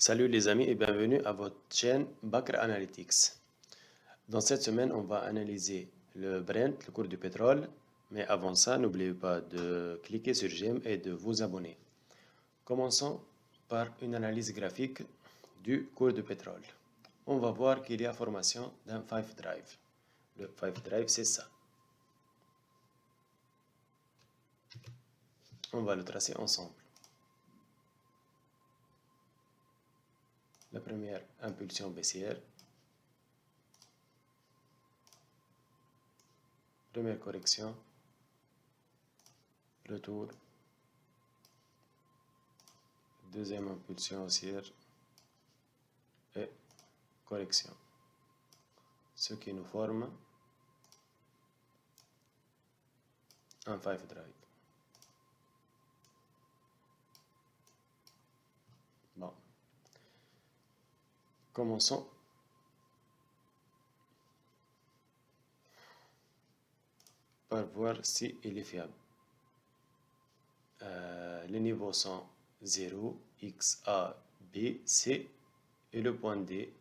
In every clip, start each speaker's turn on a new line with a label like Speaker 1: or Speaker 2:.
Speaker 1: Salut les amis et bienvenue à votre chaîne Bakr Analytics. Dans cette semaine, on va analyser le Brent, le cours du pétrole. Mais avant ça, n'oubliez pas de cliquer sur j'aime et de vous abonner. Commençons par une analyse graphique du cours du pétrole. On va voir qu'il y a formation d'un 5 drive. Le 5 drive, c'est ça. On va le tracer ensemble. La première impulsion baissière. Première correction. Retour. Deuxième impulsion haussière. Et correction. Ce qui nous forme un 5 drive. Bon. Commençons par voir si il est fiable. Les niveaux sont 0, X, A, B, C et le point D,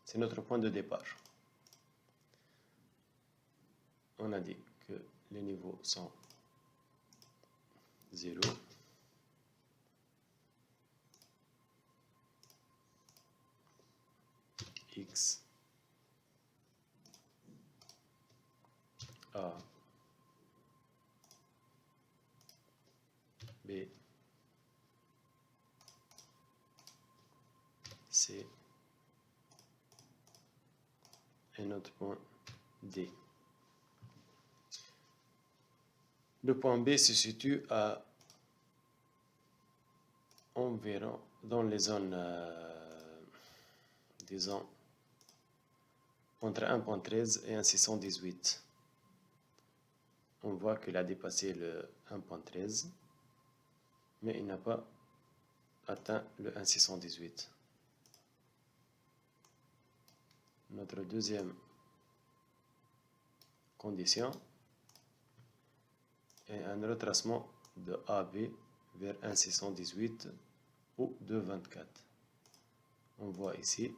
Speaker 1: c'est notre point de départ. On a dit que les niveaux sont 0, X, A, B, C et notre point D. Le point B se situe à environ dans les zones, disons, entre 1.13 et 1.618. On voit qu'il a dépassé le 1.13, mais il n'a pas atteint le 1.618. Notre deuxième condition est un retracement de AB vers 1.618 ou 2.24. On voit ici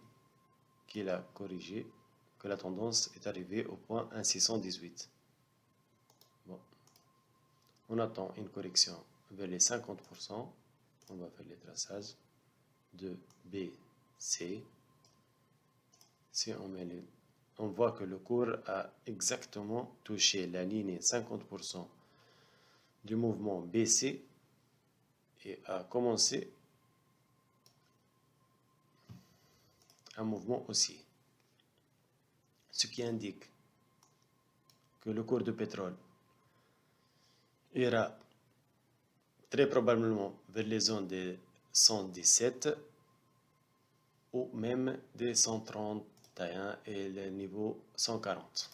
Speaker 1: qu'il a corrigé, que la tendance est arrivée au point 1.618. Bon. On attend une correction vers les 50%. On va faire les traçages de B, C. Si on voit que le cours a exactement touché la ligne 50% du mouvement BC et a commencé un mouvement haussier. Ce qui indique que le cours de pétrole ira très probablement vers les zones des 117 ou même des 131 et le niveau 140.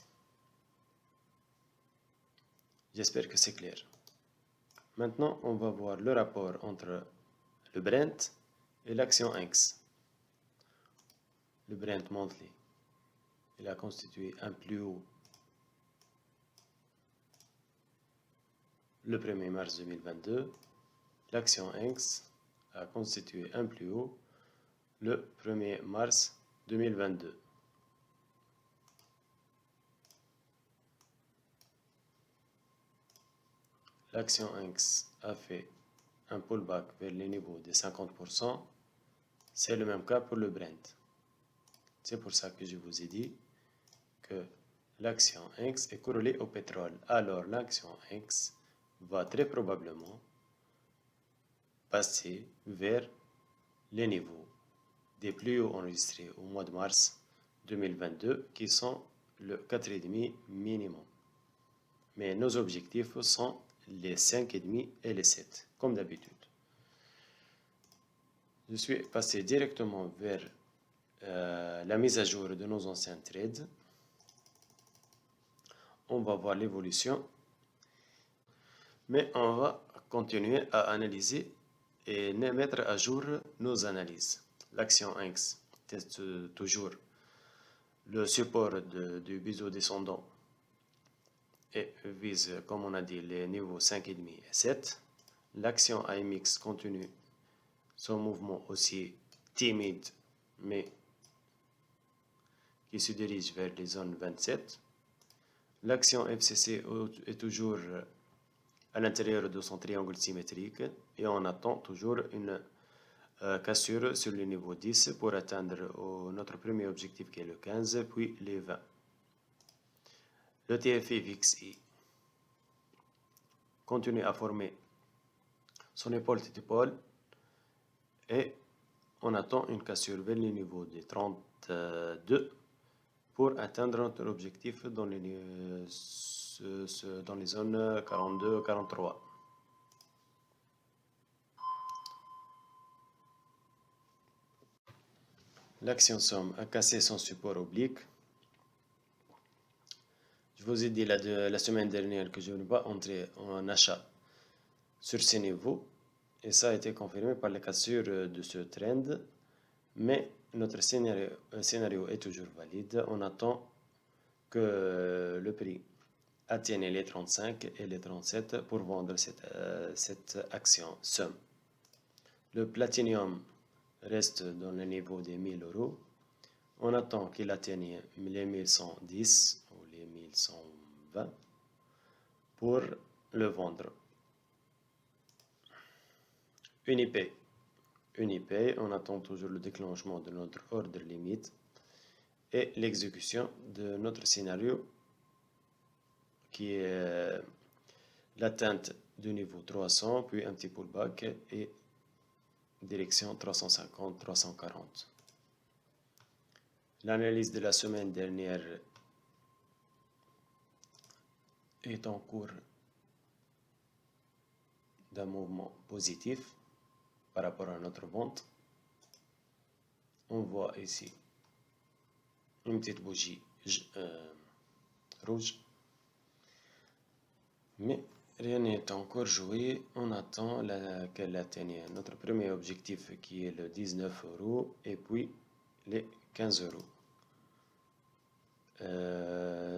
Speaker 1: J'espère que c'est clair. Maintenant, on va voir le rapport entre le Brent et l'action X. Le Brent monthly, il a constitué un plus haut le 1er mars 2022. L'action X a constitué un plus haut le 1er mars 2022. L'action X a fait un pullback vers les niveaux des 50%. C'est le même cas pour le Brent. C'est pour ça que je vous ai dit que l'action X est corrélée au pétrole. Alors l'action X va très probablement passer vers les niveaux des plus hauts enregistrés au mois de mars 2022 qui sont le 4,5 minimum. Mais nos objectifs sont les 5,5 et les 7, comme d'habitude. Je suis passé directement vers la mise à jour de nos anciens trades. On va voir l'évolution, mais on va continuer à analyser et mettre à jour nos analyses. L'action X teste toujours le support du biseau descendant et vise, comme on a dit, les niveaux 5,5 et 7. L'action AMX continue son mouvement haussier timide, mais qui se dirige vers les zones 27. L'action FCC est toujours à l'intérieur de son triangle symétrique et on attend toujours une cassure sur le niveau 10 pour atteindre notre premier objectif qui est le 15, puis les 20. Le TFI VXI continue à former son épaule tête épaule et on attend une cassure vers le niveau de 32 pour atteindre notre objectif dans les zones 42-43. L'action somme a cassé son support oblique. Je vous ai dit la semaine dernière que je ne vais pas entrer en achat sur ces niveaux. Et ça a été confirmé par la cassure de ce trend. Mais notre scénario est toujours valide. On attend que le prix atteigne les 35 et les 37 pour vendre cette action somme. Le platinium reste dans le niveau des 1000 euros. On attend qu'il atteigne les 1110 ou les 1120 pour le vendre. Unipay. Unipay, on attend toujours le déclenchement de notre ordre limite et l'exécution de notre scénario qui est l'atteinte du niveau 300, puis un petit pullback et direction 350-340. L'analyse de la semaine dernière est en cours d'un mouvement positif par rapport à notre vente. On voit ici une petite bougie rouge, mais rien n'est encore joué. On attend qu'elle atteigne notre premier objectif qui est le 19 euros et puis les 15 euros.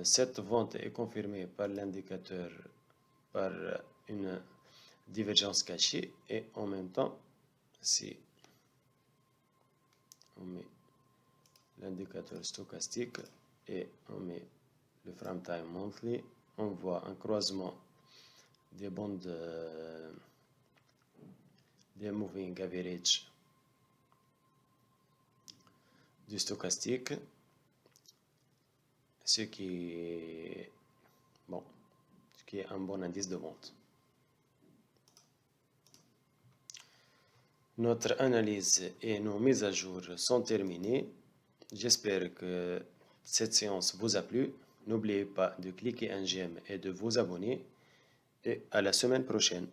Speaker 1: Cette vente est confirmée par l'indicateur par une divergence cachée et en même temps, si on met l'indicateur stochastique et on met le frame time monthly, on voit un croisement des bandes des moving average du stochastique, ce qui est un bon indice de vente. Notre analyse et nos mises à jour sont terminées. J'espère que cette séance vous a plu. N'oubliez pas de cliquer un j'aime et de vous abonner. Et à la semaine prochaine.